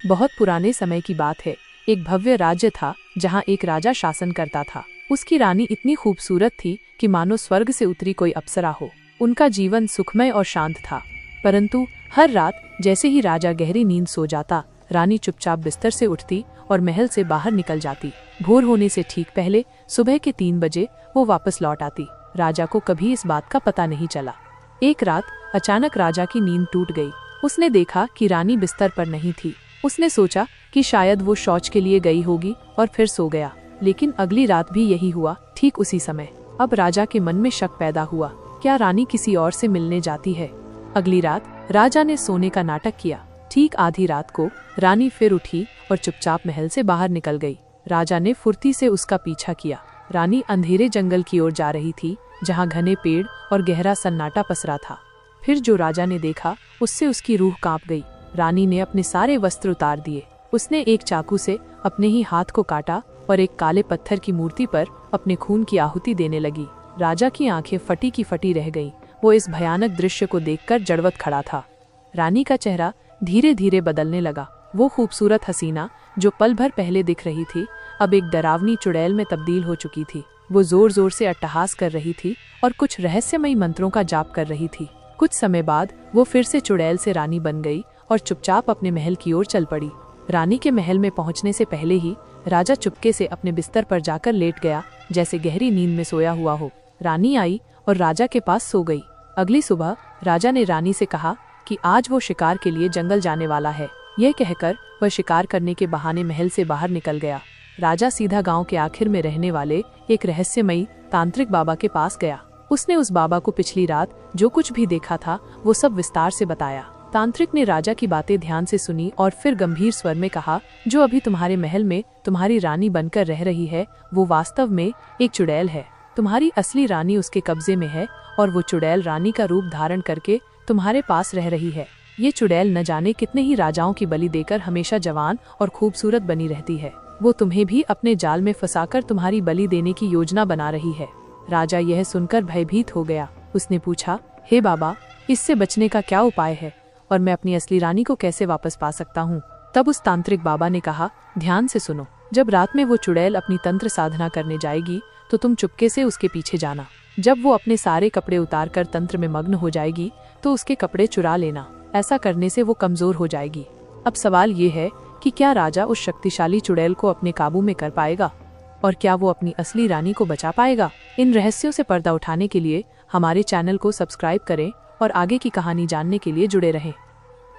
बहुत पुराने समय की बात है। एक भव्य राज्य था जहाँ एक राजा शासन करता था। उसकी रानी इतनी खूबसूरत थी कि मानो स्वर्ग से उतरी कोई अप्सरा हो। उनका जीवन सुखमय और शांत था। परंतु हर रात जैसे ही राजा गहरी नींद सो जाता, रानी चुपचाप बिस्तर से उठती और महल से बाहर निकल जाती। भोर होने से ठीक पहले सुबह के 3 बजे वो वापस लौट आती। राजा को कभी इस बात का पता नहीं चला। एक रात अचानक राजा की नींद टूट गई। उसने देखा कि रानी बिस्तर पर नहीं थी। उसने सोचा कि शायद वो शौच के लिए गई होगी और फिर सो गया। लेकिन अगली रात भी यही हुआ, ठीक उसी समय। अब राजा के मन में शक पैदा हुआ, क्या रानी किसी और से मिलने जाती है? अगली रात राजा ने सोने का नाटक किया। ठीक आधी रात को रानी फिर उठी और चुपचाप महल से बाहर निकल गई। राजा ने फुर्ती से उसका पीछा किया। रानी अंधेरे जंगल की ओर जा रही थी, जहाँ घने पेड़ और गहरा सन्नाटा पसरा था। फिर जो राजा ने देखा, उससे उसकी रूह कांप गई। रानी ने अपने सारे वस्त्र उतार दिए। उसने एक चाकू से अपने ही हाथ को काटा और एक काले पत्थर की मूर्ति पर अपने खून की आहुति देने लगी। राजा की आंखें फटी की फटी रह गईं। वो इस भयानक दृश्य को देखकर जड़वत खड़ा था। रानी का चेहरा धीरे धीरे बदलने लगा। वो खूबसूरत हसीना जो पल भर पहले दिख रही थी, अब एक डरावनी चुड़ैल में तब्दील हो चुकी थी। वो जोर जोर से अट्टहास कर रही थी और कुछ रहस्यमयी मंत्रों का जाप कर रही थी। कुछ समय बाद वो फिर से चुड़ैल से रानी बन गई और चुपचाप अपने महल की ओर चल पड़ी। रानी के महल में पहुंचने से पहले ही राजा चुपके से अपने बिस्तर पर जाकर लेट गया, जैसे गहरी नींद में सोया हुआ हो। रानी आई और राजा के पास सो गई। अगली सुबह राजा ने रानी से कहा कि आज वो शिकार के लिए जंगल जाने वाला है। यह कहकर वह शिकार करने के बहाने महल से बाहर निकल गया। राजा सीधा गांव के आखिर में रहने वाले एक रहस्यमयी तांत्रिक बाबा के पास गया। उसने उस बाबा को पिछली रात जो कुछ भी देखा था वो सब विस्तार से बताया। तांत्रिक ने राजा की बातें ध्यान से सुनी और फिर गंभीर स्वर में कहा, जो अभी तुम्हारे महल में तुम्हारी रानी बनकर रह रही है, वो वास्तव में एक चुड़ैल है। तुम्हारी असली रानी उसके कब्जे में है और वो चुड़ैल रानी का रूप धारण करके तुम्हारे पास रह रही है। ये चुड़ैल न जाने कितने ही राजाओं की बलि देकर हमेशा जवान और खूबसूरत बनी रहती है। वो तुम्हें भी अपने जाल में फंसाकर तुम्हारी बलि देने की योजना बना रही है। राजा यह सुनकर भयभीत हो गया। उसने पूछा, हे बाबा, इससे बचने का क्या उपाय है और मैं अपनी असली रानी को कैसे वापस पा सकता हूँ? तब उस तांत्रिक बाबा ने कहा, ध्यान से सुनो। जब रात में वो चुड़ैल अपनी तंत्र साधना करने जाएगी तो तुम चुपके से उसके पीछे जाना। जब वो अपने सारे कपड़े उतार कर तंत्र में मग्न हो जाएगी तो उसके कपड़े चुरा लेना। ऐसा करने से वो कमजोर हो जाएगी। अब सवाल ये है कि क्या राजा उस शक्तिशाली चुड़ैल को अपने काबू में कर पाएगा और क्या वो अपनी असली रानी को बचा पाएगा? इन रहस्यों से पर्दा उठाने के लिए हमारे चैनल को सब्सक्राइब करें और आगे की कहानी जानने के लिए जुड़े रहें।